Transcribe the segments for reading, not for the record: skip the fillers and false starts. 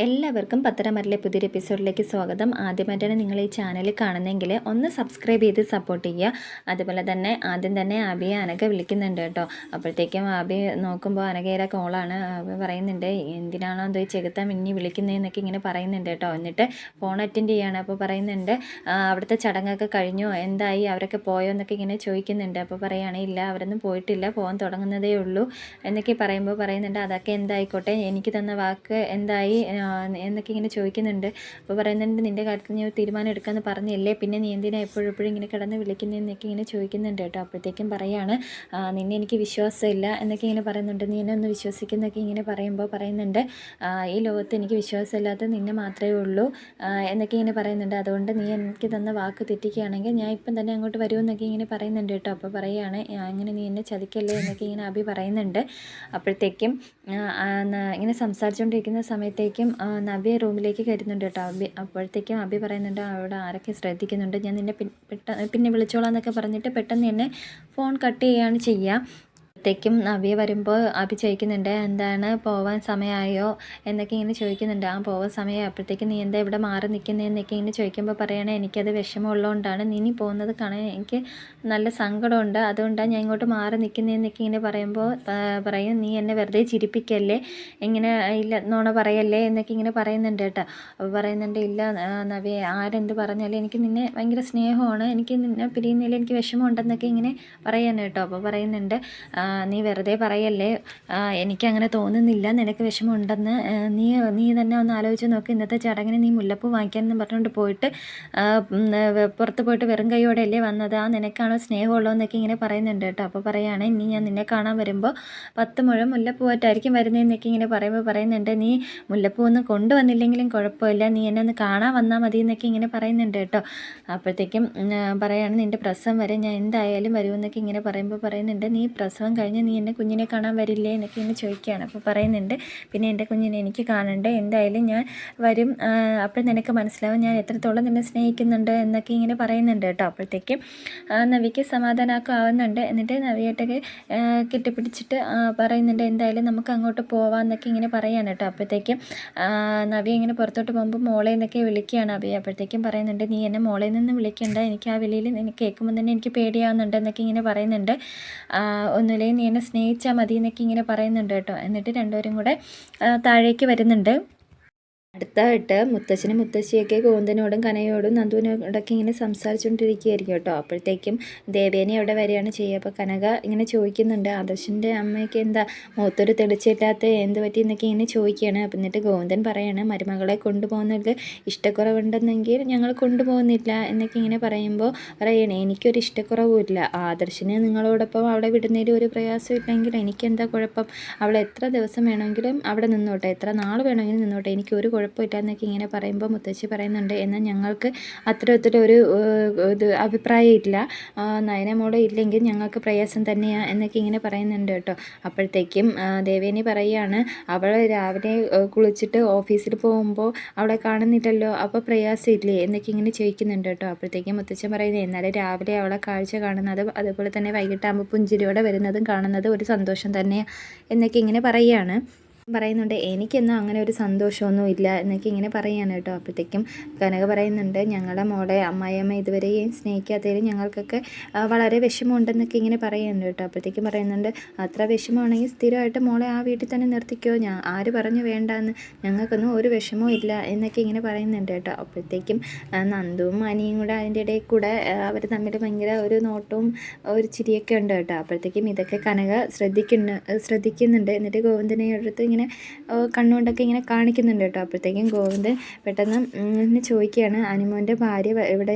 എല്ലാവർക്കും പത്തരമരലെ പുതിയൊരു എപ്പിസോഡിലേക്ക് സ്വാഗതം. ആദ്യമായിട്ടാണ് നിങ്ങൾ ഈ ചാനൽ കാണുന്നതെങ്കിൽ ഒന്ന് സബ്സ്ക്രൈബ് ചെയ്ത് സപ്പോർട്ട് ചെയ്യുക. അതുപോലെ തന്നെ ആദ്യം തന്നെ അബിയെ അനഘ വിളിക്കുന്നുണ്ട് കേട്ടോ. അപ്പോഴത്തേക്കും അബി നോക്കുമ്പോൾ അനഘയുടെ കോളാണ്. അബി പറയുന്നുണ്ട് എന്തിനാണോ എന്തോ ചെകുത്താൻ മിന്നി വിളിക്കുന്നതെന്നൊക്കെ ഇങ്ങനെ പറയുന്നുണ്ട് കേട്ടോ. എന്നിട്ട് ഫോൺ അറ്റൻഡ് ചെയ്യുകയാണ്. അപ്പോൾ പറയുന്നുണ്ട് അവിടുത്തെ ചടങ്ങൊക്കെ കഴിഞ്ഞോ, എന്തായി, അവരൊക്കെ പോയോ എന്നൊക്കെ ഇങ്ങനെ ചോദിക്കുന്നുണ്ട്. അപ്പോൾ പറയുകയാണ് ഇല്ല, അവരൊന്നും പോയിട്ടില്ല, പോകാൻ തുടങ്ങുന്നതേ ഉള്ളൂ എന്നൊക്കെ പറയുന്നുണ്ട് അതൊക്കെ എന്തായിക്കോട്ടെ, എനിക്ക് തന്ന വാക്ക് എന്തായി എന്നൊക്കെ ഇങ്ങനെ ചോദിക്കുന്നുണ്ട്. അപ്പോൾ പറയുന്നുണ്ട് നിൻ്റെ കാര്യത്തിൽ ഞാൻ തീരുമാനം എടുക്കാമെന്ന് പറഞ്ഞില്ലേ, പിന്നെ നീ എന്തിനാ എപ്പോഴും ഇങ്ങനെ കിടന്ന് വിളിക്കുന്നതെന്നൊക്കെ ഇങ്ങനെ ചോദിക്കുന്നുണ്ട് കേട്ടോ. അപ്പോഴത്തേക്കും പറയാണ് നിന്നെ എനിക്ക് വിശ്വാസമില്ല എന്നൊക്കെ ഇങ്ങനെ പറയുന്നുണ്ട്. നീ എന്നെ ഒന്ന് വിശ്വസിക്കുന്നൊക്കെ ഇങ്ങനെ പറയുന്നുണ്ട് ഈ ലോകത്ത് എനിക്ക് വിശ്വാസമില്ലാത്ത നിന്നെ മാത്രമേ ഉള്ളൂ എന്നൊക്കെ ഇങ്ങനെ പറയുന്നുണ്ട്. അതുകൊണ്ട് നീ എനിക്ക് തന്ന വാക്ക് തെറ്റിക്കുകയാണെങ്കിൽ ഞാൻ ഇപ്പം തന്നെ അങ്ങോട്ട് വരുമെന്നൊക്കെ ഇങ്ങനെ പറയുന്നുണ്ട് കേട്ടോ. അപ്പോൾ പറയുകയാണ് അങ്ങനെ നീ എന്നെ ചതിക്കല്ലേ എന്നൊക്കെ ഇങ്ങനെ അബി പറയുന്നുണ്ട്. അപ്പോഴത്തേക്കും ഇങ്ങനെ സംസാരിച്ചുകൊണ്ടിരിക്കുന്ന സമയത്തേക്കും നവ്യ റൂമിലേക്ക് കയറുന്നുണ്ട് കേട്ടോ. അപ്പോഴത്തേക്കും അബി പറയുന്നുണ്ട് അവിടെ ആരൊക്കെ ശ്രദ്ധിക്കുന്നുണ്ട്, ഞാൻ നിന്നെ പിന്നെ വിളിച്ചോളാം എന്നൊക്കെ പറഞ്ഞിട്ട് പെട്ടെന്ന് തന്നെ ഫോൺ കട്ട് ചെയ്യുകയാണ് ചെയ്യുക. ത്തേക്കും നവ്യ വരുമ്പോൾ അബി ചോദിക്കുന്നുണ്ട് എന്താണ് പോവാൻ സമയമായോ എന്നൊക്കെ ഇങ്ങനെ ചോദിക്കുന്നുണ്ട്. പോവാൻ സമയമായി, അപ്പോഴത്തേക്കും നീ എന്താ ഇവിടെ മാറി നിൽക്കുന്നതെന്നൊക്കെ ഇങ്ങനെ ചോദിക്കുമ്പോൾ പറയണേ എനിക്കത് വിഷമമുള്ളതുകൊണ്ടാണ്, നീ പോകുന്നത് കാണാൻ എനിക്ക് നല്ല സങ്കടമുണ്ട്, അതുകൊണ്ടാണ് ഞാൻ ഇങ്ങോട്ട് മാറി നിൽക്കുന്നതെന്നൊക്കെ ഇങ്ങനെ പറയുമ്പോൾ പറയും നീ എന്നെ വെറുതെ ചിരിപ്പിക്കല്ലേ, ഇങ്ങനെ ഇല്ല നോണ പറയല്ലേ എന്നൊക്കെ ഇങ്ങനെ പറയുന്നുണ്ട് കേട്ടോ. അപ്പോൾ പറയുന്നുണ്ട് ഇല്ല നവ്യ, ആരെന്ത് പറഞ്ഞാലും എനിക്ക് നിന്നെ ഭയങ്കര സ്നേഹമാണ്, എനിക്ക് നിന്നെ പിരിയുന്നതിൽ എനിക്ക് വിഷമമുണ്ടെന്നൊക്കെ ഇങ്ങനെ പറയാൻ കേട്ടോ. അപ്പോൾ പറയുന്നുണ്ട് നീ വെറുതെ പറയല്ലേ, എനിക്കങ്ങനെ തോന്നുന്നില്ല, നിനക്ക് വിഷമമുണ്ടെന്ന്, നീ തന്നെ ഒന്ന് ആലോചിച്ച് നോക്ക്, ഇന്നത്തെ ചടങ്ങിന് നീ മുല്ലപ്പൂ വാങ്ങിക്കാനെന്ന് പറഞ്ഞുകൊണ്ട് പോയിട്ട് പുറത്ത് പോയിട്ട് വെറും കൈയോടെയല്ലേ വന്നത്, നിനക്കാണോ സ്നേഹമുള്ളതെന്നൊക്കെ ഇങ്ങനെ പറയുന്നുണ്ട് കേട്ടോ. അപ്പോൾ പറയുകയാണ് ഇനി ഞാൻ നിന്നെ കാണാൻ വരുമ്പോൾ 10 മുഴം മുല്ലപ്പൂവായിട്ടായിരിക്കും വരുന്നതെന്നൊക്കെ ഇങ്ങനെ പറയുന്നുണ്ട്. നീ മുല്ലപ്പൂ ഒന്നും കൊണ്ടുവന്നില്ലെങ്കിലും കുഴപ്പമില്ല, നീ എന്നെ ഒന്ന് കാണാൻ വന്നാൽ മതി എന്നൊക്കെ ഇങ്ങനെ പറയുന്നുണ്ട് കേട്ടോ. അപ്പോഴത്തേക്കും പറയുകയാണ് നിൻ്റെ പ്രസവം വരെ ഞാൻ എന്തായാലും വരുമെന്നൊക്കെ ഇങ്ങനെ പറയുന്നുണ്ട് നീ പ്രസവം കഴിഞ്ഞ് നീ എൻ്റെ കുഞ്ഞിനെ കാണാൻ വരില്ലേ എന്നൊക്കെ ഇങ്ങനെ ചോദിക്കുകയാണ്. അപ്പോൾ പറയുന്നുണ്ട് പിന്നെ എൻ്റെ കുഞ്ഞിനെ എനിക്ക് കാണണ്ടേ, എന്തായാലും ഞാൻ വരും, അപ്പോൾ നിനക്ക് മനസ്സിലാവും ഞാൻ എത്രത്തോളം നിന്നെ സ്നേഹിക്കുന്നുണ്ട് എന്നൊക്കെ ഇങ്ങനെ പറയുന്നുണ്ട് കേട്ടോ. അപ്പോഴത്തേക്കും നവിക്ക് സമാധാനമൊക്കെ ആവുന്നുണ്ട്. എന്നിട്ട് നവിയായിട്ടൊക്കെ കെട്ടിപ്പിടിച്ചിട്ട് പറയുന്നുണ്ട് എന്തായാലും നമുക്ക് അങ്ങോട്ട് പോവാമെന്നൊക്കെ ഇങ്ങനെ പറയാണ് കേട്ടോ. അപ്പോഴത്തേക്കും നവി ഇങ്ങനെ പുറത്തോട്ട് പോകുമ്പോൾ മോളെ എന്നൊക്കെ വിളിക്കുകയാണ് അബി. അപ്പോഴത്തേക്കും പറയുന്നുണ്ട് നീ എന്നെ മോളെ നിന്ന് വിളിക്കണ്ട, എനിക്ക് ആ വിളിയിൽ എനിക്ക് കേൾക്കുമ്പോൾ തന്നെ എനിക്ക് പേടിയാവുന്നുണ്ട് എന്നൊക്കെ ഇങ്ങനെ പറയുന്നുണ്ട്. ഒന്നുമില്ലെങ്കിൽ നീ എന്നെ സ്നേഹിച്ചാൽ മതി എന്നൊക്കെ ഇങ്ങനെ പറയുന്നുണ്ട് കേട്ടോ. എന്നിട്ട് രണ്ടുപേരും കൂടെ താഴേക്ക് വരുന്നുണ്ട്. അടുത്തായിട്ട് മുത്തച്ഛനും മുത്തശ്ശിയൊക്കെ ഗോവിന്ദനോടും കനയോടും നന്ദുവിനോടൊക്കെ ഇങ്ങനെ സംസാരിച്ചുകൊണ്ടിരിക്കുകയായിരിക്കും കേട്ടോ. അപ്പോഴത്തേക്കും ദേവേനെ അവിടെ വരികയാണ് ചെയ്യുക. അപ്പോൾ കനക ഇങ്ങനെ ചോദിക്കുന്നുണ്ട് ആദർശിൻ്റെ അമ്മയ്ക്ക് എന്താ മുഖത്തൊരു തെളിച്ചില്ലാത്ത എന്ത് പറ്റി എന്നൊക്കെ ഇങ്ങനെ ചോദിക്കുകയാണ്. അപ്പം എന്നിട്ട് ഗോവിന്ദൻ പറയാണ് മരുമകളെ കൊണ്ടുപോകുന്നതിൽ ഇഷ്ടക്കുറവുണ്ടെന്നെങ്കിൽ ഞങ്ങൾ കൊണ്ടുപോകുന്നില്ല എന്നൊക്കെ ഇങ്ങനെ പറയുമ്പോൾ പറയണേ എനിക്കൊരു ഇഷ്ടക്കുറവുമില്ല, ആദർശിന് നിങ്ങളോടൊപ്പം അവിടെ വിടുന്നതിൽ ഒരു പ്രയാസം ഇല്ലെങ്കിൽ എനിക്കെന്താ കുഴപ്പം, അവൾ എത്ര ദിവസം വേണമെങ്കിലും അവിടെ നിന്നോട്ടെ, എത്ര നാൾ വേണമെങ്കിലും നിന്നോട്ടെ, എനിക്കൊരു കുഴപ്പമില്ല എന്നൊക്കെ ഇങ്ങനെ പറയുമ്പോൾ മുത്തശ്ശി പറയുന്നുണ്ട് എന്നാൽ ഞങ്ങൾക്ക് അത്തരത്തിലൊരു ഇത് അഭിപ്രായമില്ല, നയന മോളെ ഇല്ലെങ്കിൽ ഞങ്ങൾക്ക് പ്രയാസം തന്നെയാണ് എന്നൊക്കെ ഇങ്ങനെ പറയുന്നുണ്ട് കേട്ടോ. അപ്പോഴത്തേക്കും ദേവേനി പറയുകയാണ് അവൾ രാവിലെ കുളിച്ചിട്ട് ഓഫീസിൽ പോകുമ്പോൾ അവളെ കാണുന്നില്ലല്ലോ, അപ്പോൾ പ്രയാസമില്ലേ എന്നൊക്കെ ഇങ്ങനെ ചോദിക്കുന്നുണ്ട് കേട്ടോ. അപ്പോഴത്തേക്കും മുത്തച്ഛൻ പറയുന്നത് എന്നാലും രാവിലെ അവളെ കാഴ്ച കാണുന്നതും അതുപോലെ തന്നെ വൈകിട്ടാകുമ്പോൾ പുഞ്ചിരിയോടെ വരുന്നതും കാണുന്നതും ഒരു സന്തോഷം തന്നെയാണ് എന്നൊക്കെ ഇങ്ങനെ പറയുന്നുണ്ട് എനിക്കെന്നും അങ്ങനെ ഒരു സന്തോഷമൊന്നും ഇല്ല എന്നൊക്കെ ഇങ്ങനെ പറയുകയാണ് കേട്ടോ. അപ്പോഴത്തേക്കും കനക പറയുന്നുണ്ട് ഞങ്ങളുടെ മോളെ അമ്മായിയമ്മ ഇതുവരെയും സ്നേഹിക്കാത്തതിൽ ഞങ്ങൾക്കൊക്കെ വളരെ വിഷമമുണ്ടെന്നൊക്കെ ഇങ്ങനെ പറയുന്നുണ്ട് കേട്ടോ. അപ്പോഴത്തേക്കും പറയുന്നുണ്ട് അത്ര വിഷമമാണെങ്കിൽ സ്ഥിരമായിട്ട് മോളെ ആ വീട്ടിൽ തന്നെ നിർത്തിക്കോ, ആര് പറഞ്ഞു വേണ്ടാന്ന്, ഞങ്ങൾക്കൊന്നും ഒരു വിഷമവും ഇല്ല എന്നൊക്കെ ഇങ്ങനെ പറയുന്നുണ്ട് കേട്ടോ. അപ്പോഴത്തേക്കും നന്ദുവും അനിയും കൂടെ അതിൻ്റെ ഇടയിൽ കൂടെ അവർ തമ്മിൽ ഭയങ്കര ഒരു നോട്ടവും ഒരു ചിരിയൊക്കെ ഉണ്ട് കേട്ടോ. അപ്പോഴത്തേക്കും ഇതൊക്കെ കനക ശ്രദ്ധിക്കുന്നുണ്ട്. എന്നിട്ട് ഗോവിന്ദനെ അടുത്ത് ഇങ്ങനെ കണ്ണുകൊണ്ടൊക്കെ ഇങ്ങനെ കാണിക്കുന്നുണ്ട് കേട്ടോ. അപ്പോഴത്തേക്കും ഗോവിന്ദൻ പെട്ടെന്ന് ചോദിക്കുകയാണ് അനുമോൻ്റെ ഭാര്യ ഇവിടെ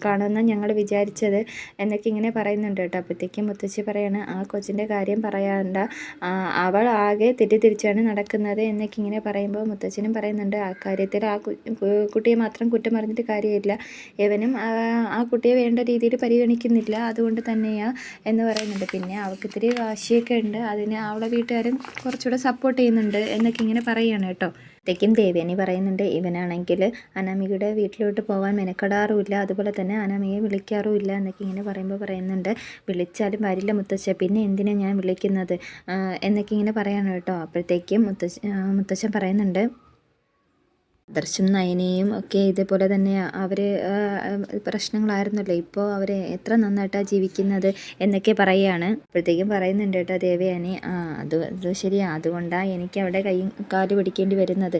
കാണുമെന്നാണ് ഞങ്ങൾ വിചാരിച്ചത് എന്നൊക്കെ ഇങ്ങനെ പറയുന്നുണ്ട് കേട്ടോ. അപ്പോഴത്തേക്കും മുത്തശ്ശി പറയാണ് ആ കൊച്ചിൻ്റെ കാര്യം പറയാണ്ട, അവൾ ആകെ തെറ്റിദ്ധരിച്ചാണ് നടക്കുന്നത് എന്നൊക്കെ ഇങ്ങനെ പറയുമ്പോൾ മുത്തച്ഛനും പറയുന്നുണ്ട് ആ കാര്യത്തിൽ ആ കുട്ടിയെ മാത്രം കുറ്റം പറഞ്ഞിട്ട് കാര്യമില്ല, എവനും ആ കുട്ടിയെ വേണ്ട രീതിയിൽ പരിഗണിക്കുന്നില്ല, അതുകൊണ്ട് തന്നെയാണ് എന്ന് പറയുന്നുണ്ട്. പിന്നെ അവൾക്ക് ഇത്തിരി വാശിയൊക്കെ ഉണ്ട്, അതിന് അവളെ വീട്ടുകാരും കുറച്ചുകൂടെ സപ്പോർട്ട് ചെയ്യുന്നുണ്ട് എന്നൊക്കെ ഇങ്ങനെ പറയുകയാണ് കേട്ടോ. ത്തേക്കും ദേവേനി പറയുന്നുണ്ട് ഇവനാണെങ്കിൽ അനാമികയുടെ വീട്ടിലോട്ട് പോകാൻ മെനക്കെടാറുമില്ല, അതുപോലെ തന്നെ അനാമികയെ വിളിക്കാറുമില്ല എന്നൊക്കെ ഇങ്ങനെ പറയുന്നുണ്ട് വിളിച്ചാലും വരില്ല മുത്തശ്ശ, പിന്നെ എന്തിനാണ് ഞാൻ വിളിക്കുന്നത് എന്നൊക്കെ ഇങ്ങനെ പറയാണ് കേട്ടോ. അപ്പോഴത്തേക്കും മുത്തശ്ശൻ പറയുന്നുണ്ട് ആദർശും നയനയും ഒക്കെ ഇതേപോലെ തന്നെ അവർ പ്രശ്നങ്ങളായിരുന്നല്ലോ. ഇപ്പോൾ അവർ എത്ര നന്നായിട്ടാണ് ജീവിക്കുന്നത് എന്നൊക്കെ പറയുകയാണ്. അപ്പോഴത്തേക്കും പറയുന്നുണ്ട് കേട്ടോ ദേവയാനി, അത് ശരിയാ, അതുകൊണ്ടാണ് എനിക്ക് അവിടെ കൈയും കാല് പിടിക്കേണ്ടി വരുന്നത്,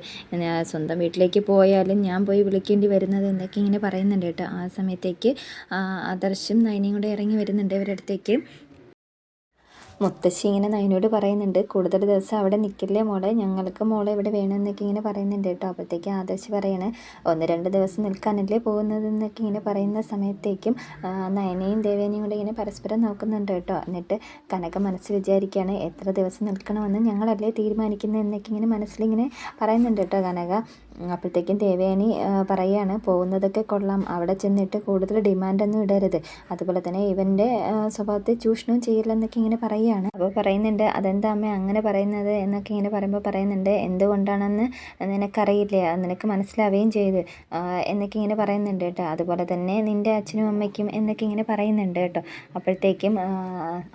സ്വന്തം വീട്ടിലേക്ക് പോയാലും ഞാൻ പോയി വിളിക്കേണ്ടി വരുന്നത് എന്നൊക്കെ ഇങ്ങനെ പറയുന്നുണ്ട് കേട്ടോ. ആ സമയത്തേക്ക് ആദർശും നയനയും കൂടെ ഇറങ്ങി വരുന്നുണ്ട് ഇവരുടെ അടുത്തേക്ക്. മുത്തശ്ശി ഇങ്ങനെ നയനോട് പറയുന്നുണ്ട്, കൂടുതൽ ദിവസം അവിടെ നിൽക്കില്ലേ മോളെ, ഞങ്ങൾക്ക് മോളെ ഇവിടെ വേണമെന്നൊക്കെ ഇങ്ങനെ പറയുന്നുണ്ട് കേട്ടോ. അപ്പോഴത്തേക്കും ആദർശ് പറയണേ, 1-2 ദിവസം നിൽക്കാനല്ലേ പോകുന്നതെന്നൊക്കെ ഇങ്ങനെ പറയുന്ന സമയത്തേക്കും നയനയും ദേവേനയും കൂടെ ഇങ്ങനെ പരസ്പരം നോക്കുന്നുണ്ട് കേട്ടോ. എന്നിട്ട് കനക മനസ്സിൽ വിചാരിക്കുകയാണ്, എത്ര ദിവസം നിൽക്കണമെന്ന് ഞങ്ങളല്ലേ തീരുമാനിക്കുന്നത് എന്നൊക്കെ ഇങ്ങനെ മനസ്സിലിങ്ങനെ പറയുന്നുണ്ട് കേട്ടോ കനക. അപ്പോഴത്തേക്കും ദേവയാനി പറയുകയാണ്, പോകുന്നതൊക്കെ കൊള്ളാം, അവിടെ ചെന്നിട്ട് കൂടുതൽ ഡിമാൻഡൊന്നും ഇടരുത്, അതുപോലെ തന്നെ ഇവൻ്റെ സ്വഭാവത്തെ ചൂഷണവും ചെയ്യില്ലെന്നൊക്കെ ഇങ്ങനെ പറയുകയാണ്. അപ്പോൾ പറയുന്നുണ്ട്, അതെന്താ അമ്മ അങ്ങനെ പറയുന്നത് എന്നൊക്കെ ഇങ്ങനെ പറയുമ്പോൾ പറയുന്നുണ്ട്, എന്തുകൊണ്ടാണെന്ന് നിനക്കറിയില്ലേ, നിനക്ക് മനസ്സിലാവുകയും ചെയ്ത് എന്നൊക്കെ ഇങ്ങനെ പറയുന്നുണ്ട് കേട്ടോ. അതുപോലെ തന്നെ നിൻ്റെ അച്ഛനും അമ്മയ്ക്കും എന്നൊക്കെ ഇങ്ങനെ പറയുന്നുണ്ട് കേട്ടോ. അപ്പോഴത്തേക്കും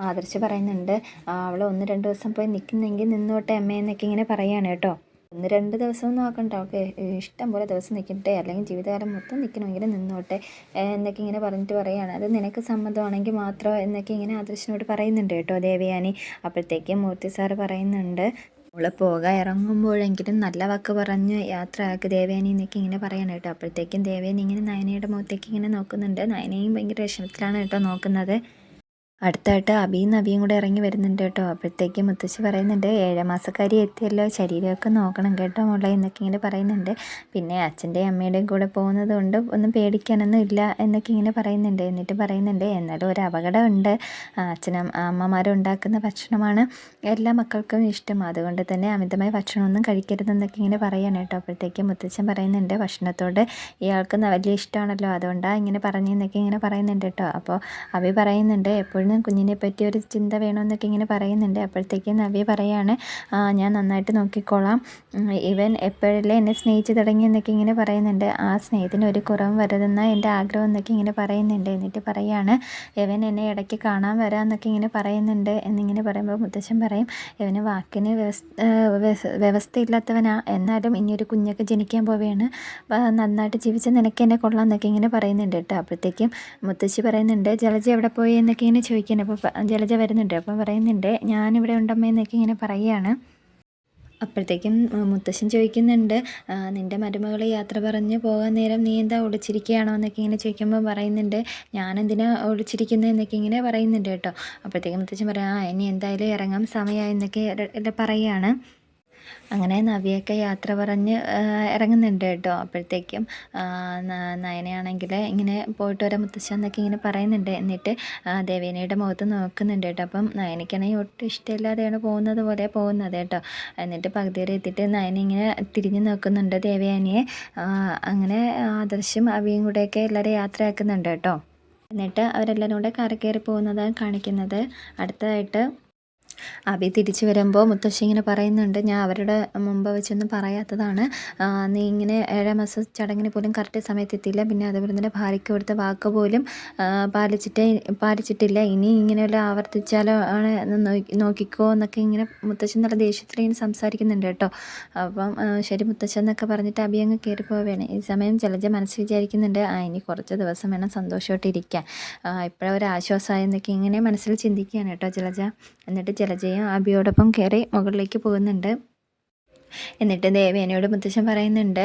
ആദർശ് പറയുന്നുണ്ട്, അവൾ 1-2 ദിവസം പോയി നിൽക്കുന്നെങ്കിൽ നിന്നോട്ടെ അമ്മ എന്നൊക്കെ ഇങ്ങനെ പറയുകയാണ് കേട്ടോ. 1-2 ദിവസം നോക്കണ്ട, അവൾക്ക് ഇഷ്ടം പോലെ ദിവസം നിൽക്കട്ടെ, അല്ലെങ്കിൽ ജീവിതകാലം മൊത്തം നിൽക്കണമെങ്കിൽ നിന്നോട്ടെ എന്നൊക്കെ ഇങ്ങനെ പറഞ്ഞിട്ട് പറയുകയാണ്. അത് നിനക്ക് സമ്മതമാണെങ്കിൽ മാത്രം എന്നൊക്കെ ഇങ്ങനെ ആദർശിനോട് പറയുന്നുണ്ട് കേട്ടോ ദേവയാനി. അപ്പോഴത്തേക്കും മൂർത്തി സാറ് പറയുന്നുണ്ട്, അവള് പോകാൻ ഇറങ്ങുമ്പോഴെങ്കിലും നല്ല വാക്ക് പറഞ്ഞ് യാത്രയാക്ക് ദേവയാനി എന്നൊക്കെ ഇങ്ങനെ പറയണം കേട്ടോ. അപ്പോഴത്തേക്കും ദേവയാനി ഇങ്ങനെ നയനയുടെ മുഖത്തേക്ക് ഇങ്ങനെ നോക്കുന്നുണ്ട്. നയനയും ഭയങ്കര വിഷമത്തിലാണ് കേട്ടോ നോക്കുന്നത്. അടുത്തായിട്ട് അബിയും നവിയും കൂടെ ഇറങ്ങി വരുന്നുണ്ട് കേട്ടോ. അപ്പോഴത്തേക്കും മുത്തശ്ശി പറയുന്നുണ്ട്, 7 മാസക്കാരി എത്തിയല്ലോ, ശരീരമൊക്കെ നോക്കണം കേട്ടോ മോളെ എന്നൊക്കെ ഇങ്ങനെ പറയുന്നുണ്ട്. പിന്നെ അച്ഛൻ്റെയും അമ്മയുടെയും കൂടെ പോകുന്നത് കൊണ്ട് ഒന്നും പേടിക്കാനൊന്നും ഇല്ല എന്നൊക്കെ ഇങ്ങനെ പറയുന്നുണ്ട്. എന്നിട്ട് പറയുന്നുണ്ട്, എന്നാലും ഒരു അപകടമുണ്ട്, അച്ഛനും അമ്മമാരും ഉണ്ടാക്കുന്ന ഭക്ഷണമാണ് എല്ലാ മക്കൾക്കും ഇഷ്ടം, അതുകൊണ്ട് തന്നെ അമിതമായ ഭക്ഷണമൊന്നും കഴിക്കരുതെന്നൊക്കെ ഇങ്ങനെ പറയാണ് കേട്ടോ. അപ്പോഴത്തേക്കും മുത്തച്ഛൻ പറയുന്നുണ്ട്, ഭക്ഷണത്തോട് ഇയാൾക്ക് വലിയ ഇഷ്ടമാണല്ലോ, അതുകൊണ്ടാണ് ഇങ്ങനെ പറഞ്ഞതെന്നൊക്കെ ഇങ്ങനെ പറയുന്നുണ്ട് കേട്ടോ. അപ്പോൾ അബി പറയുന്നുണ്ട്, എപ്പോഴും കുഞ്ഞിനെ പറ്റി ഒരു ചിന്ത വേണമെന്നൊക്കെ ഇങ്ങനെ പറയുന്നുണ്ട്. അപ്പോഴത്തേക്കും നവ്യ പറയാണ്, ഞാൻ നന്നായിട്ട് നോക്കിക്കോളാം, ഇവൻ എപ്പോഴല്ലേ എന്നെ സ്നേഹിച്ച് തുടങ്ങിയെന്നൊക്കെ ഇങ്ങനെ പറയുന്നുണ്ട്. ആ സ്നേഹത്തിന് ഒരു കുറവും വരുതെന്ന എൻ്റെ ആഗ്രഹം എന്നൊക്കെ ഇങ്ങനെ പറയുന്നുണ്ട്. എന്നിട്ട് പറയാണ്, ഇവൻ എന്നെ ഇടയ്ക്ക് കാണാൻ വരാമെന്നൊക്കെ ഇങ്ങനെ പറയുന്നുണ്ട് എന്നിങ്ങനെ പറയുമ്പോൾ മുത്തശ്ശൻ പറയും, ഇവന് വാക്കിന് വ്യവസ്ഥയില്ലാത്തവനാ, എന്നാലും ഇനിയൊരു കുഞ്ഞൊക്കെ ജനിക്കാൻ പോവുകയാണ്, നന്നായിട്ട് ജീവിച്ച് നിനക്ക് എന്നെ കൊള്ളാം എന്നൊക്കെ ഇങ്ങനെ പറയുന്നുണ്ട് കേട്ടോ. അപ്പോഴത്തേക്കും മുത്തശ്ശി പറയുന്നുണ്ട്, ജലജ എവിടെ പോയി എന്നൊക്കെ ഇങ്ങനെ ചോദിക്കുന്നത്. അപ്പോൾ ജലജ വരുന്നുണ്ട്. അപ്പം പറയുന്നുണ്ട്, ഞാനിവിടെ ഉണ്ടമ്മ എന്നൊക്കെ ഇങ്ങനെ പറയുകയാണ്. അപ്പോഴത്തേക്കും മുത്തശ്ശൻ ചോദിക്കുന്നുണ്ട്, നിൻ്റെ മരുമകൾ യാത്ര പറഞ്ഞ് പോകാൻ നേരം നീ എന്താ ഒളിച്ചിരിക്കുകയാണോ എന്നൊക്കെ ഇങ്ങനെ ചോദിക്കുമ്പോൾ പറയുന്നുണ്ട്, ഞാനെന്തിനാ ഒളിച്ചിരിക്കുന്നത് എന്നൊക്കെ ഇങ്ങനെ പറയുന്നുണ്ട് കേട്ടോ. അപ്പോഴത്തേക്കും മുത്തശ്ശൻ പറയാം, ഇനി എന്തായാലും ഇറങ്ങാൻ സമയമായി എന്നൊക്കെ പറയുകയാണ്. അങ്ങനെ നവ്യയൊക്കെ യാത്ര പറഞ്ഞ് ഇറങ്ങുന്നുണ്ട് കേട്ടോ. അപ്പോഴത്തേക്കും നയനയാണെങ്കിൽ ഇങ്ങനെ പോയിട്ട് വരാം മുത്തശ്ശ എന്നൊക്കെ ഇങ്ങനെ പറയുന്നുണ്ട്. എന്നിട്ട് ദേവേനയുടെ മുഖത്ത് നോക്കുന്നുണ്ട് കേട്ടോ. അപ്പം നയനയ്ക്കാണെങ്കിൽ ഒട്ടും ഇഷ്ടമില്ലാതെയാണ് പോകുന്നത് പോലെ പോകുന്നത് കേട്ടോ. എന്നിട്ട് പകുതി വരെ എത്തിയിട്ട് നയന ഇങ്ങനെ തിരിഞ്ഞ് നോക്കുന്നുണ്ട് ദേവയാനിയെ. അങ്ങനെ ആദർശും അവിയും കൂടെയൊക്കെ എല്ലാവരും യാത്രയാക്കുന്നുണ്ട് കേട്ടോ. എന്നിട്ട് അവരെല്ലാവരും കൂടെ കാറിൽ കയറി പോകുന്നതാണ് കാണിക്കുന്നത്. അടുത്തതായിട്ട് അബി തിരിച്ചു വരുമ്പോൾ മുത്തശ്ശി ഇങ്ങനെ പറയുന്നുണ്ട്, ഞാൻ അവരുടെ മുമ്പ് വെച്ചൊന്നും പറയാത്തതാണ്, നീ ഇങ്ങനെ 7 മാസം ചടങ്ങിന് പോലും കറക്റ്റ് സമയത്ത് എത്തിയില്ല, പിന്നെ അതുപോലെ തന്നെ ഭാര്യയ്ക്ക് കൊടുത്ത വാക്ക് പോലും പാലിച്ചിട്ടില്ല, ഇനി ഇങ്ങനെയുള്ള ആവർത്തിച്ചാലോ ആണ് നോക്കിക്കോ എന്നൊക്കെ ഇങ്ങനെ മുത്തശ്ശൻ നല്ല ദേഷ്യത്തിൽ ഇങ്ങനെ സംസാരിക്കുന്നുണ്ട് കേട്ടോ. അപ്പം ശരി മുത്തശ്ശൻ എന്നൊക്കെ പറഞ്ഞിട്ട് അബി അങ്ങ് കയറി പോവുകയാണ്. ഈ സമയം ജലജ മനസ്സിൽ വിചാരിക്കുന്നുണ്ട്, ഇനി കുറച്ച് ദിവസം വേണം സന്തോഷമായിട്ടിരിക്കാൻ, ഇപ്പോഴൊരാശ്വാസമായി എന്നൊക്കെ ഇങ്ങനെ മനസ്സിൽ ചിന്തിക്കുകയാണ് കേട്ടോ ജലജ. എന്നിട്ട് ജലജയും അബിയോടൊപ്പം കയറി മുകളിലേക്ക് പോകുന്നുണ്ട്. എന്നിട്ട് ദേവേനയോട് മുത്തശ്ശൻ പറയുന്നുണ്ട്,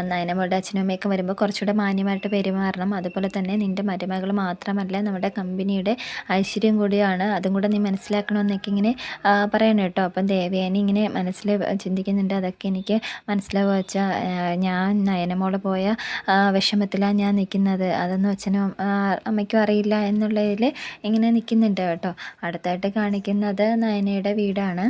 നയനമ്മളുടെ അച്ഛനും അമ്മയൊക്കെ വരുമ്പോൾ കുറച്ചുകൂടെ മാന്യമായിട്ട് പെരുമാറണം, അതുപോലെ തന്നെ നിൻ്റെ മരുമകൾ മാത്രമല്ല നമ്മുടെ കമ്പനിയുടെ ഐശ്വര്യം കൂടിയാണ്, അതും കൂടെ നീ മനസ്സിലാക്കണമെന്നൊക്കെ ഇങ്ങനെ പറയണം കേട്ടോ. അപ്പം ദേവേനി ഇങ്ങനെ മനസ്സിൽ ചിന്തിക്കുന്നുണ്ട്, അതൊക്കെ എനിക്ക് മനസ്സിലാവുക വെച്ചാൽ ഞാൻ നയനമോളെ പോയ വിഷമത്തിലാണ് ഞാൻ നിൽക്കുന്നത്, അതൊന്നും അച്ഛനും അമ്മയ്ക്കും അറിയില്ല എന്നുള്ളതിൽ ഇങ്ങനെ നിൽക്കുന്നുണ്ട് കേട്ടോ. അടുത്തായിട്ട് കാണിക്കുന്നത് നയനയുടെ വീടാണ്.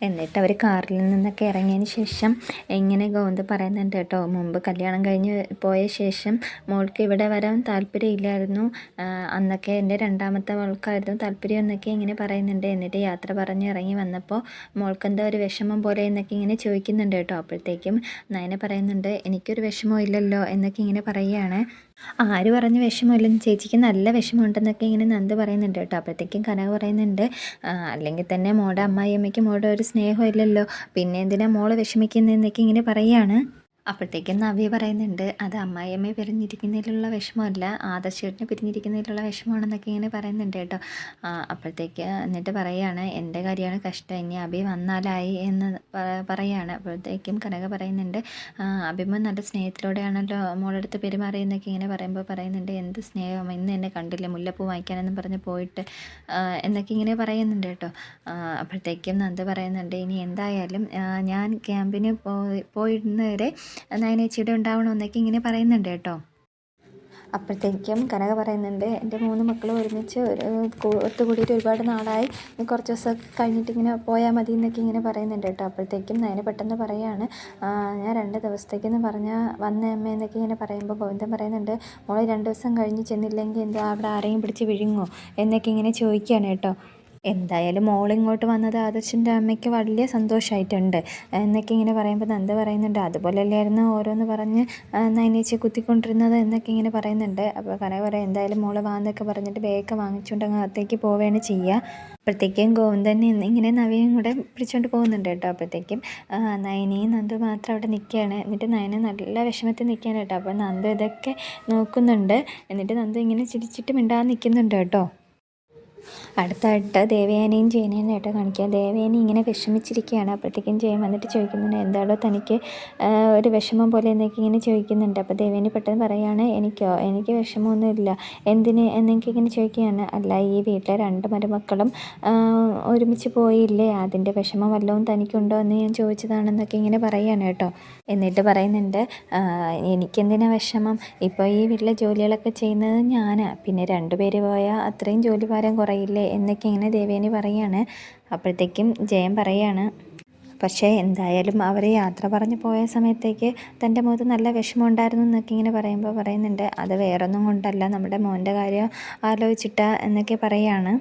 എന്നിട്ട് അവർ കാറിൽ നിന്നൊക്കെ ഇറങ്ങിയതിന് ശേഷം ഇങ്ങനെ ഗോവിന്ദ് പറയുന്നുണ്ട് കേട്ടോ, മുമ്പ് കല്യാണം കഴിഞ്ഞ് പോയ ശേഷം മോൾക്ക് ഇവിടെ വരാൻ താല്പര്യമില്ലായിരുന്നു, അന്നൊക്കെ എൻ്റെ 2ാമത്തെ മോൾക്കായിരുന്നു താല്പര്യം എന്നൊക്കെ ഇങ്ങനെ പറയുന്നുണ്ട്. എന്നിട്ട് യാത്ര പറഞ്ഞ് ഇറങ്ങി വന്നപ്പോൾ മോൾക്കെന്താ ഒരു വിഷമം പോലെ എന്നൊക്കെ ഇങ്ങനെ ചോദിക്കുന്നുണ്ട് കേട്ടോ. അപ്പോഴത്തേക്കും നയന പറയുന്നുണ്ട്, എനിക്കൊരു വിഷമവും ഇല്ലല്ലോ എന്നൊക്കെ ഇങ്ങനെ പറയുകയാണ്. ആര് പറഞ്ഞ് വിഷമമില്ലെന്ന്, ചേച്ചിക്ക് നല്ല വിഷമമുണ്ടെന്നൊക്കെ ഇങ്ങനെ നന്ദി പറയുന്നുണ്ട് കേട്ടോ. അപ്പോഴത്തേക്കും കനക പറയുന്നുണ്ട്, അല്ലെങ്കിൽ തന്നെ മോളുടെ അമ്മായിയമ്മയ്ക്ക് മോളുടെ ഒരു സ്നേഹം ഇല്ലല്ലോ, പിന്നെ എന്തിനാ മോള് വിഷമിക്കുന്നതെന്നൊക്കെ ഇങ്ങനെ പറയുകയാണ്. അപ്പോഴത്തേക്കും നവ്യ പറയുന്നുണ്ട് അത് അമ്മായിയമ്മയെ പിരിഞ്ഞിരിക്കുന്നതിലുള്ള വിഷമമല്ല, ആദർശേട്ടനെ പിരിഞ്ഞിരിക്കുന്നതിലുള്ള വിഷമമാണെന്നൊക്കെ ഇങ്ങനെ പറയുന്നുണ്ട് കേട്ടോ. അപ്പോഴത്തേക്ക് എന്നിട്ട് പറയുകയാണ് എൻ്റെ കാര്യമാണ് കഷ്ടം, ഇനി അഭി വന്നാലായി എന്ന് പറയുകയാണ്. അപ്പോഴത്തേക്കും കനക പറയുന്നുണ്ട് അഭിമ നല്ല സ്നേഹത്തിലൂടെയാണല്ലോ മോളെടുത്ത് പെരുമാറിയെന്നൊക്കെ ഇങ്ങനെ പറയുമ്പോൾ പറയുന്നുണ്ട് എന്ത് സ്നേഹം, ഇന്ന് എന്നെ കണ്ടില്ല മുല്ലപ്പൂ വാങ്ങിക്കാനെന്നും പറഞ്ഞ് പോയിട്ട് എന്നൊക്കെ ഇങ്ങനെ പറയുന്നുണ്ട് കേട്ടോ. അപ്പോഴത്തേക്കും നന്ദ പറയുന്നുണ്ട് ഇനി എന്തായാലും ഞാൻ ക്യാമ്പിന് പോയിരുന്നവരെ നയനേച്ചിയുടെ ഉണ്ടാവണമെന്നൊക്കെ ഇങ്ങനെ പറയുന്നുണ്ട് കേട്ടോ. അപ്പോഴത്തേക്കും കനക പറയുന്നുണ്ട് എൻ്റെ 3 മക്കളും ഒരുമിച്ച് ഒത്തുകൂടിയിട്ട് ഒരുപാട് നാളായി, കുറച്ച് ദിവസം കഴിഞ്ഞിട്ട് ഇങ്ങനെ പോയാൽ മതി എന്നൊക്കെ ഇങ്ങനെ പറയുന്നുണ്ട് കേട്ടോ. അപ്പോഴത്തേക്കും നയന പെട്ടെന്ന് പറയാണ് ഞാൻ 2 ദിവസത്തേക്കെന്ന് പറഞ്ഞാൽ വന്ന അമ്മ എന്നൊക്കെ ഇങ്ങനെ പറയുമ്പോൾ ഗോവിന്ദൻ പറയുന്നുണ്ട് മോളെ 2 ദിവസം കഴിഞ്ഞ് ചെന്നില്ലെങ്കിൽ എന്താ അവിടെ ആരെയും പിടിച്ച് വിഴുങ്ങോ എന്നൊക്കെ ഇങ്ങനെ ചോദിക്കുകയാണ് കേട്ടോ. എന്തായാലും മോളിങ്ങോട്ട് വന്നത് ആദർശിൻ്റെ അമ്മയ്ക്ക് വലിയ സന്തോഷമായിട്ടുണ്ട് എന്നൊക്കെ ഇങ്ങനെ പറയുമ്പോൾ നന്ദ പറയുന്നുണ്ട് അതുപോലെയല്ലായിരുന്നു ഓരോന്ന് പറഞ്ഞ് നൈനേച്ചിയെ കുത്തിക്കൊണ്ടിരുന്നത് എന്നൊക്കെ ഇങ്ങനെ പറയുന്നുണ്ട്. അപ്പോൾ കനക പറയാം എന്തായാലും മോള് വാന്നൊക്കെ പറഞ്ഞിട്ട് ബേഗൊക്കെ വാങ്ങിച്ചുകൊണ്ട് അങ്ങ് അകത്തേക്ക് പോവുകയാണ് ചെയ്യുക. അപ്പോഴത്തേക്കും ഗോവിന്ദൻ ഇങ്ങനെ നവീനും കൂടെ പിടിച്ചുകൊണ്ട് പോകുന്നുണ്ട് കേട്ടോ. അപ്പോഴത്തേക്കും നയനയും നന്ദു മാത്രം അവിടെ നിൽക്കുകയാണ്. എന്നിട്ട് നയന നല്ല വിഷമത്തിൽ നിൽക്കുകയാണ് കേട്ടോ. അപ്പോൾ നന്ദു ഇതൊക്കെ നോക്കുന്നുണ്ട്. എന്നിട്ട് നന്ദു ഇങ്ങനെ ചിരിച്ചിട്ട് മിണ്ടാതെ നിൽക്കുന്നുണ്ട് കേട്ടോ. അടുത്തായിട്ട് ദേവയാനിയും ജയനെയും നേട്ടോ കാണിക്കുക. ദേവയാനി ഇങ്ങനെ വിഷമിച്ചിരിക്കുകയാണ്. അപ്പോഴത്തേക്കും ജയൻ വന്നിട്ട് ചോദിക്കുന്നുണ്ട് എന്താണോ തനിക്ക് ഒരു വിഷമം പോലെ എന്നൊക്കെ ഇങ്ങനെ ചോദിക്കുന്നുണ്ട്. അപ്പോൾ ദേവയാനി പെട്ടെന്ന് പറയുകയാണ് എനിക്ക് വിഷമമൊന്നുമില്ല, എന്തിന് എന്നൊക്കെ ഇങ്ങനെ ചോദിക്കുകയാണ്. അല്ല ഈ വീട്ടിലെ 2 മരുമക്കളും ഒരുമിച്ച് പോയില്ലേ, അതിൻ്റെ വിഷമം വല്ലതും തനിക്കുണ്ടോ എന്ന് ഞാൻ ചോദിച്ചതാണെന്നൊക്കെ ഇങ്ങനെ പറയുകയാണ് കേട്ടോ. എന്നിട്ട് പറയുന്നുണ്ട് എനിക്കെന്തിനാ വിഷമം, ഇപ്പോൾ ഈ വീട്ടിലെ ജോലികളൊക്കെ ചെയ്യുന്നത് ഞാനാണ്, പിന്നെ 2 പേര് പോയാൽ അത്രയും ജോലി ഭാരം കുറയില്ലേ എന്നൊക്കെ ഇങ്ങനെ ദേവയാനി പറയുകയാണ്. അപ്പോഴത്തേക്കും ജയൻ പറയുകയാണ് പക്ഷേ എന്തായാലും അവർ യാത്ര പറഞ്ഞ് പോയ സമയത്തേക്ക് തൻ്റെ മുഖത്ത് നല്ല വിഷമം ഉണ്ടായിരുന്നു എന്നൊക്കെ ഇങ്ങനെ പറയുമ്പോൾ പറയുന്നുണ്ട് അത് വേറൊന്നും കൊണ്ടല്ല, നമ്മുടെ മോൻ്റെ കാര്യം ആലോചിച്ചിട്ടാ എന്നൊക്കെ പറയുകയാണ്.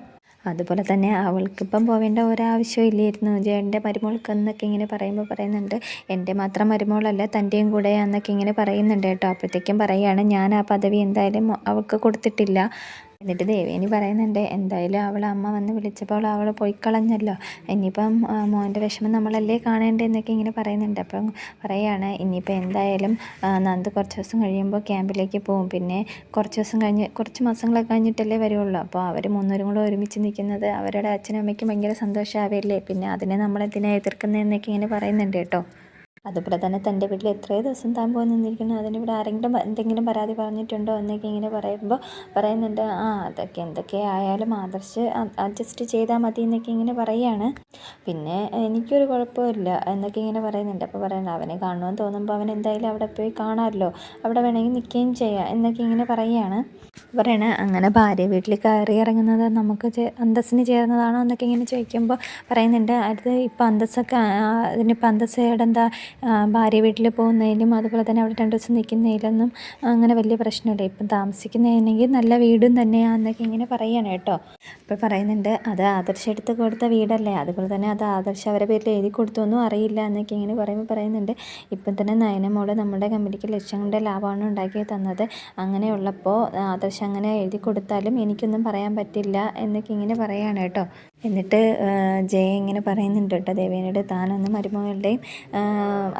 അതുപോലെ തന്നെ അവൾക്കിപ്പം പോവേണ്ട ഒരാവശ്യവും ഇല്ലായിരുന്നു ജയൻ്റെ മരുമോൾക്ക് എന്നൊക്കെ ഇങ്ങനെ പറയുമ്പോൾ പറയുന്നുണ്ട് എൻ്റെ മാത്രം മരുമോളല്ല തൻ്റെയും കൂടെ എന്നൊക്കെ ഇങ്ങനെ പറയുന്നുണ്ട് കേട്ടോ. അപ്പോഴത്തേക്കും പറയുകയാണ് ഞാൻ ആ പദവി എന്തായാലും അവൾക്ക് കൊടുത്തിട്ടില്ല. എന്നിട്ട് ദേവേനി പറയുന്നുണ്ട് എന്തായാലും അവൾ അമ്മ വന്ന് വിളിച്ചപ്പോൾ അവൾ പോയി കളഞ്ഞല്ലോ, ഇനിയിപ്പം മോൻ്റെ വിഷമം നമ്മളല്ലേ കാണേണ്ടത് എന്നൊക്കെ ഇങ്ങനെ പറയുന്നുണ്ട്. അപ്പം പറയുകയാണ് ഇനിയിപ്പോൾ എന്തായാലും നന്ദു കുറച്ച് ദിവസം കഴിയുമ്പോൾ ക്യാമ്പിലേക്ക് പോകും, പിന്നെ കുറച്ച് മാസങ്ങളൊക്കെ കഴിഞ്ഞിട്ടല്ലേ വരുള്ളൂ. അപ്പോൾ അവർ 3 കൂടെ ഒരുമിച്ച് നിൽക്കുന്നത് അവരുടെ അച്ഛനും അമ്മയ്ക്കും ഭയങ്കര സന്തോഷമാവില്ലേ, പിന്നെ അതിനെ നമ്മളെന്തിനാ എതിർക്കുന്നതെന്നൊക്കെ ഇങ്ങനെ പറയുന്നുണ്ട് കേട്ടോ. അതുപോലെ തന്നെ തൻ്റെ വീട്ടിൽ എത്രയോ ദിവസം താൻ പോയി നിന്നിരിക്കുന്നു, അതിനിവിടെ ആരെങ്കിലും എന്തെങ്കിലും പരാതി പറഞ്ഞിട്ടുണ്ടോ എന്നൊക്കെ ഇങ്ങനെ പറയുമ്പോൾ പറയുന്നുണ്ട് അതൊക്കെ എന്തൊക്കെ ആയാലും ആദർശ് അഡ്ജസ്റ്റ് ചെയ്താൽ മതി എന്നൊക്കെ ഇങ്ങനെ പറയുകയാണ്. പിന്നെ എനിക്കൊരു കുഴപ്പമില്ല എന്നൊക്കെ ഇങ്ങനെ പറയുന്നുണ്ട്. അപ്പോൾ പറയുന്നത് അവനെ കാണണമെന്ന് തോന്നുമ്പോൾ അവൻ എന്തായാലും അവിടെ പോയി കാണാമല്ലോ, അവിടെ വേണമെങ്കിൽ നിൽക്കുകയും ചെയ്യാം എന്നൊക്കെ ഇങ്ങനെ പറയുകയാണ്. പറയണേ അങ്ങനെ ഭാര്യ വീട്ടിൽ കയറി ഇറങ്ങുന്നത് നമുക്ക് അന്തസ്സിന് ചേർന്നതാണോ എന്നൊക്കെ ഇങ്ങനെ ചോദിക്കുമ്പോൾ പറയുന്നുണ്ട് അത് ഇപ്പം അന്തസ്സൊക്കെ അതിനിപ്പോൾ അന്തസ്സേടെന്താ ഭാര്യ വീട്ടിൽ പോകുന്നതിലും അതുപോലെ തന്നെ അവിടെ 2 ദിവസം നിൽക്കുന്നതിലൊന്നും അങ്ങനെ വലിയ പ്രശ്നമില്ല, ഇപ്പം താമസിക്കുന്നതിനെങ്കിൽ നല്ല വീടും തന്നെയാണെന്നൊക്കെ ഇങ്ങനെ പറയുകയാണ് കേട്ടോ. അപ്പോൾ പറയുന്നുണ്ട് അത് ആദർശം എടുത്ത് കൊടുത്ത വീടല്ലേ, അതുപോലെ തന്നെ അത് ആദർശം അവരെ പേരിൽ എഴുതി കൊടുത്തൊന്നും അറിയില്ല എന്നൊക്കെ ഇങ്ങനെ പറയുമ്പോൾ പറയുന്നുണ്ട് ഇപ്പം തന്നെ നയനമോള് നമ്മുടെ കമ്പനിക്ക് ലക്ഷങ്ങളുടെ ലാഭമാണ് ഉണ്ടാക്കി തന്നത്, അങ്ങനെയുള്ളപ്പോൾ ആദർശം അങ്ങനെ എഴുതി കൊടുത്താലും എനിക്കൊന്നും പറയാൻ പറ്റില്ല എന്നൊക്കെ ഇങ്ങനെ പറയുകയാണ് കേട്ടോ. എന്നിട്ട് ജയ ഇങ്ങനെ പറയുന്നുണ്ട് കേട്ടോ ദേവേനോട് താനൊന്നും മരുമകളുടെയും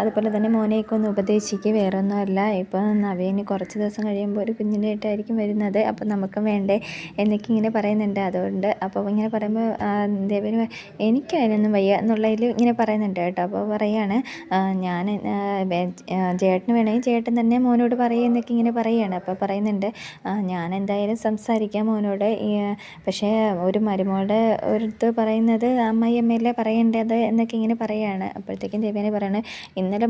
അതുപോലെ തന്നെ മോനെയൊക്കെ ഒന്ന് ഉപദേശിക്കുക, വേറൊന്നുമല്ല ഇപ്പോൾ നവീന് കുറച്ച് ദിവസം കഴിയുമ്പോൾ ഒരു കുഞ്ഞിനായിട്ടായിരിക്കും വരുന്നത്, അപ്പോൾ നമുക്കും വേണ്ടേ എന്നൊക്കെ ഇങ്ങനെ പറയുന്നുണ്ട്. അതുകൊണ്ട് അപ്പോൾ ഇങ്ങനെ പറയുമ്പോൾ ദേവേന് എനിക്ക് അതിനൊന്നും വയ്യ എന്നുള്ളതിൽ ഇങ്ങനെ പറയുന്നുണ്ട് കേട്ടോ. അപ്പോൾ പറയാണ് ഞാൻ ചേട്ടന് വേണമെങ്കിൽ ചേട്ടൻ തന്നെ മോനോട് പറയുമെന്നൊക്കെ ഇങ്ങനെ പറയുകയാണ്. അപ്പോൾ പറയുന്നുണ്ട് ഞാൻ എന്തായാലും സംസാരിക്കാം മോനോട്, പക്ഷേ ഒരു മരുമോളുടെ ഒരിടത്ത് പറയുന്നത് അമ്മയമ്മയല്ലേ പറയേണ്ടത് എന്നൊക്കെ ഇങ്ങനെ പറയുകയാണ്. അപ്പോഴത്തേക്കും ദേവേനെ പറയണേ ഇന്നലെ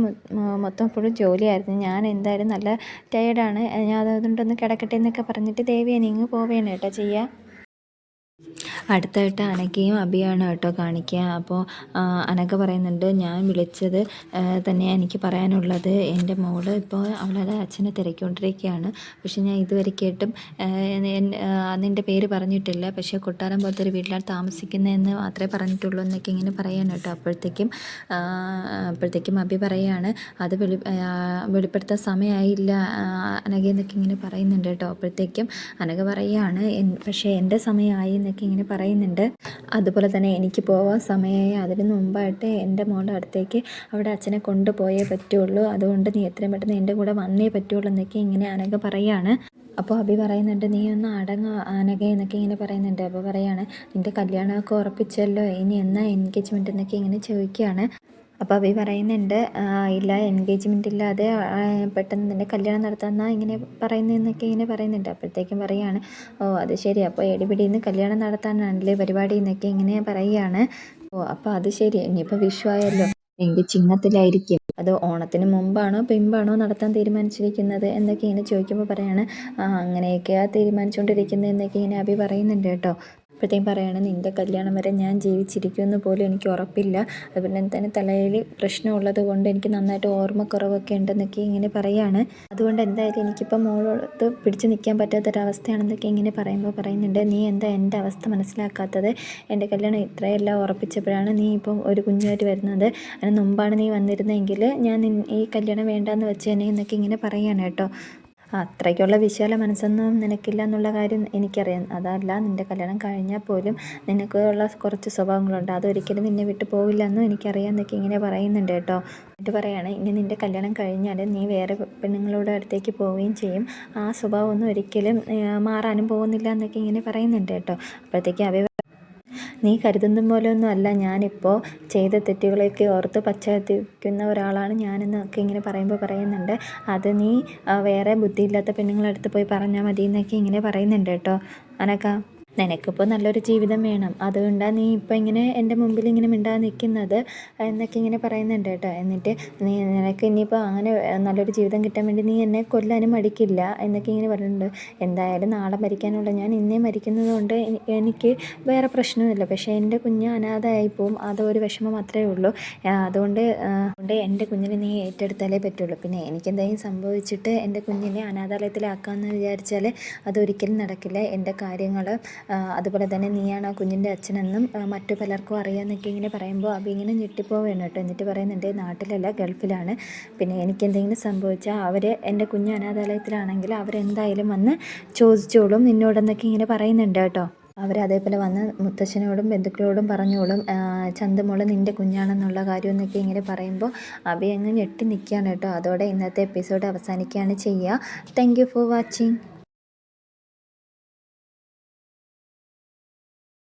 മൊത്തം ഫുൾ ജോലിയായിരുന്നു, ഞാൻ എന്തായാലും നല്ല ടയേർഡാണ്, ഞാൻ അതുകൊണ്ടൊന്ന് കിടക്കട്ടെ എന്നൊക്കെ പറഞ്ഞിട്ട് ദേവേനെ ഇങ്ങ് പോവുകയാണ് കേട്ടോ ചെയ്യുക. അടുത്തായിട്ട് അനഘയും അഭിയാണ് കേട്ടോ കാണിക്കുക. അപ്പോൾ അനഘ പറയുന്നുണ്ട് ഞാൻ വിളിച്ചത് തന്നെയാണ് എനിക്ക് പറയാനുള്ളത്, എൻ്റെ മോള് ഇപ്പോൾ അവളുടെ അച്ഛനെ തിരക്കിക്കൊണ്ടിരിക്കുകയാണ്, പക്ഷെ ഞാൻ ഇതുവരെ കേട്ടും നിൻ്റെ പേര് പറഞ്ഞിട്ടില്ല, പക്ഷേ കൊട്ടാരം പോലത്തെ ഒരു വീട്ടിലാണ് താമസിക്കുന്നതെന്ന് മാത്രമേ പറഞ്ഞിട്ടുള്ളൂ എന്നൊക്കെ ഇങ്ങനെ പറയാൻ കേട്ടോ. അപ്പോഴത്തേക്കും അഭി പറയുകയാണ് അത് വെളിപ്പെടുത്താൻ സമയമായില്ല അനഘ എന്നൊക്കെ ഇങ്ങനെ പറയുന്നുണ്ട് കേട്ടോ. അപ്പോഴത്തേക്കും അനഘ പറയുകയാണ് പക്ഷേ എൻ്റെ സമയമായി എന്നൊക്കെ ഇങ്ങനെ പറയുന്നുണ്ട്. അതുപോലെ തന്നെ എനിക്ക് പോകാൻ സമയമായി, അതിന് മുമ്പായിട്ട് എൻ്റെ മോളുടെ അടുത്തേക്ക് അവിടെ അച്ഛനെ കൊണ്ടുപോയേ പറ്റുള്ളൂ, അതുകൊണ്ട് നീ എത്രയും പെട്ടെന്ന് എൻ്റെ കൂടെ വന്നേ പറ്റുള്ളൂ എന്നൊക്കെ ഇങ്ങനെ അനഘ പറയാണ്. അപ്പോൾ അഭി പറയുന്നുണ്ട്, നീ ഒന്ന് അടങ്ങ് അനഘ എന്നൊക്കെ ഇങ്ങനെ പറയുന്നുണ്ട്. അപ്പോൾ പറയാണ്, നിൻ്റെ കല്യാണമൊക്കെ ഉറപ്പിച്ചല്ലോ, ഇനി എന്നാ എൻഗേജ്മെൻറ്റ് എന്നൊക്കെ ഇങ്ങനെ ചോദിക്കുകയാണ്. അപ്പോൾ അഭി പറയുന്നുണ്ട്, ഇല്ല എൻഗേജ്മെൻ്റ് ഇല്ലാതെ പെട്ടെന്ന് നിൻ്റെ കല്യാണം നടത്താമെന്നാ ഇങ്ങനെ പറയുന്നതെന്നൊക്കെ ഇങ്ങനെ പറയുന്നുണ്ട്. അപ്പോഴത്തേക്കും പറയാണ്, ഓ അത് ശരി, അപ്പോൾ എടിപിടിയിൽ കല്യാണം നടത്താനാണല്ലേ പരിപാടി എന്നൊക്കെ ഇങ്ങനെ പറയുകയാണ്. ഓ അപ്പോൾ അത് ശരി, ഇനിയിപ്പോൾ വിഷു ആയല്ലോ, എങ്കിൽ ചിങ്ങത്തിലായിരിക്കും, അത് ഓണത്തിന് മുമ്പാണോ പിമ്പാണോ നടത്താൻ തീരുമാനിച്ചിരിക്കുന്നത് എന്നൊക്കെ ഇങ്ങനെ ചോദിക്കുമ്പോൾ പറയാണ്, അങ്ങനെയൊക്കെയാണ് തീരുമാനിച്ചുകൊണ്ടിരിക്കുന്നത് എന്നൊക്കെ ഇങ്ങനെ അഭി പറയുന്നുണ്ട് കേട്ടോ. അപ്പോഴത്തേക്കും പറയാണ്, നിൻ്റെ കല്യാണം വരെ ഞാൻ ജീവിച്ചിരിക്കുമെന്ന് പോലും എനിക്ക് ഉറപ്പില്ല, അതുപോലെ തന്നെ തലയിൽ പ്രശ്നമുള്ളത് കൊണ്ട് എനിക്ക് നന്നായിട്ട് ഓർമ്മക്കുറവൊക്കെ ഉണ്ടെന്നൊക്കെ ഇങ്ങനെ പറയാണ്. അതുകൊണ്ട് എന്തായാലും എനിക്കിപ്പോൾ മോളോട് പിടിച്ചു നിൽക്കാൻ പറ്റാത്തൊരവസ്ഥയാണെന്നൊക്കെ ഇങ്ങനെ പറയുന്നുണ്ട്, നീ എന്താ എൻ്റെ അവസ്ഥ മനസ്സിലാക്കാത്തത്, എൻ്റെ കല്യാണം ഇത്രയെല്ലാം ഉറപ്പിച്ചപ്പോഴാണ് നീ ഇപ്പം ഒരു കുഞ്ഞുമായിട്ട് വരുന്നത്, അതിന് മുമ്പാണ് നീ വന്നിരുന്നെങ്കിൽ ഞാൻ ഈ കല്യാണം വേണ്ടാന്ന് വെച്ചേനെ എന്നൊക്കെ ഇങ്ങനെ പറയാണ് കേട്ടോ. അത്രയ്ക്കുള്ള വിശാല മനസ്സൊന്നും നിനക്കില്ല എന്നുള്ള കാര്യം എനിക്കറിയാം, അതല്ല നിൻ്റെ കല്യാണം കഴിഞ്ഞാൽ പോലും നിനക്കുള്ള കുറച്ച് സ്വഭാവങ്ങളുണ്ട്, അതൊരിക്കലും നിന്നെ വിട്ടു പോവില്ല എന്നും എനിക്കറിയാം എന്നൊക്കെ ഇങ്ങനെ പറയുന്നുണ്ട് കേട്ടോ. എന്നിട്ട് പറയാണ്, ഇനി നിൻ്റെ കല്യാണം കഴിഞ്ഞാൽ നീ വേറെ പെണ്ണുങ്ങളുടെ അടുത്തേക്ക് പോവുകയും ചെയ്യും, ആ സ്വഭാവമൊന്നും ഒരിക്കലും മാറാനും പോകുന്നില്ല എന്നൊക്കെ ഇങ്ങനെ പറയുന്നുണ്ട് കേട്ടോ. അപ്പോഴത്തേക്കും നീ കരുതുന്ന പോലെയൊന്നും അല്ല ഞാനിപ്പോൾ ചെയ്ത തെറ്റുകളൊക്കെ ഓർത്ത് പശ്ചാത്തപിക്കുന്ന ഒരാളാണ് ഞാനെന്നൊക്കെ ഇങ്ങനെ പറയുന്നുണ്ട്. അത് നീ വേറെ ബുദ്ധിയില്ലാത്ത പെണ്ണുങ്ങളുടെ അടുത്ത് പോയി പറഞ്ഞാൽ മതി എന്നൊക്കെ ഇങ്ങനെ പറയുന്നുണ്ട് കേട്ടോ. അനക്ക, നിനക്കിപ്പോൾ നല്ലൊരു ജീവിതം വേണം, അതുകൊണ്ടാണ് നീ ഇപ്പം ഇങ്ങനെ എൻ്റെ മുമ്പിൽ ഇങ്ങനെ മിണ്ടാതെ നിൽക്കുന്നത് എന്നൊക്കെ ഇങ്ങനെ പറയുന്നുണ്ട് കേട്ടോ. എന്നിട്ട് നിനക്ക് ഇനിയിപ്പോൾ അങ്ങനെ നല്ലൊരു ജീവിതം കിട്ടാൻ വേണ്ടി നീ എന്നെ കൊല്ലാനും മടിക്കില്ല എന്നൊക്കെ ഇങ്ങനെ പറയുന്നുണ്ട്. എന്തായാലും നാളെ മരിക്കാനുള്ള ഞാൻ ഇന്നേ മരിക്കുന്നത് കൊണ്ട് എനിക്ക് വേറെ പ്രശ്നമില്ല, പക്ഷേ എൻ്റെ കുഞ്ഞ് അനാഥയായി പോവും, അതൊരു വിഷമം മാത്രമേ ഉള്ളൂ. അതുകൊണ്ട് എൻ്റെ കുഞ്ഞിനെ നീ ഏറ്റെടുത്താലേ പറ്റുള്ളൂ. പിന്നെ എനിക്കെന്തെങ്കിലും സംഭവിച്ചിട്ട് എൻ്റെ കുഞ്ഞിനെ അനാഥാലയത്തിലാക്കാമെന്ന് വിചാരിച്ചാൽ അതൊരിക്കലും നടക്കില്ല. എൻ്റെ കാര്യങ്ങൾ അതുപോലെ തന്നെ നീയാണ് ആ കുഞ്ഞിൻ്റെ അച്ഛനെന്നും മറ്റു പലർക്കും അറിയാമെന്നൊക്കെ ഇങ്ങനെ പറയുമ്പോൾ അഭി ഇങ്ങനെ ഞെട്ടിപ്പോവുകയാണ് കേട്ടോ. എന്നിട്ട് പറയുന്നുണ്ട്, നാട്ടിലല്ല ഗൾഫിലാണ്, പിന്നെ എനിക്കെന്തെങ്കിലും സംഭവിച്ചാൽ അവർ എൻ്റെ കുഞ്ഞ് അനാഥാലയത്തിലാണെങ്കിൽ അവരെന്തായാലും വന്ന് ചോദിച്ചോളും നിന്നോടെന്നൊക്കെ ഇങ്ങനെ പറയുന്നുണ്ട് കേട്ടോ. അവരതേപോലെ വന്ന് മുത്തശ്ശനോടും ബന്ധുക്കളോടും പറഞ്ഞോളും ചന്തുമോള് നിൻ്റെ കുഞ്ഞാണെന്നുള്ള കാര്യം എന്നൊക്കെ ഇങ്ങനെ പറയുമ്പോൾ അഭി അങ്ങ് ഞെട്ടി നിൽക്കുകയാണ് കേട്ടോ. അതോടെ ഇന്നത്തെ എപ്പിസോഡ് അവസാനിക്കുകയാണ് ചെയ്യുക. Thank you for watching.